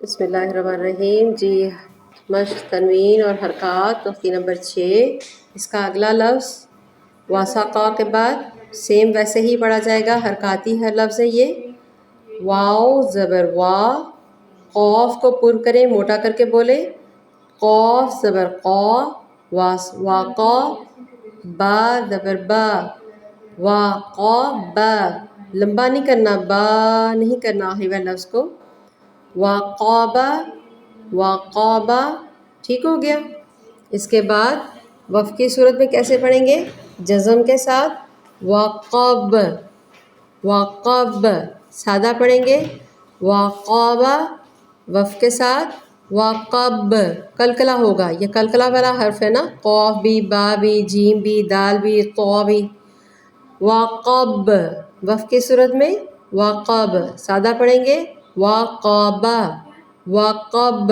بسم اللہ الرحمن الرحیم. جی مشق تنوین اور حرکات وقتی نمبر 6. اس کا اگلا لفظ واسقہ کے بعد سیم ویسے ہی پڑھا جائے گا. حرکاتی ہر لفظ ہے یہ. واو زبر وا، قوف کو پر کریں، موٹا کر کے بولیں. قوف زبر قا، واقع. با زبر با، واقع با. لمبا نہیں کرنا، با نہیں کرنا آخری والے لفظ کو. وقابہ، وقابہ. ٹھیک ہو گیا. اس کے بعد وف کی صورت میں کیسے پڑھیں گے؟ جزم کے ساتھ. وقب، وقب. سادہ پڑھیں گے. وقابہ، وف کے ساتھ. وقب، کلکلا ہوگا. یہ کلکلا والا حرف ہے نا، قوف بھی، با بھی، جیم بھی، دال بھی، طا بھی. وقب، وف کی صورت میں وقب. سادہ پڑھیں گے. وقب، وقب.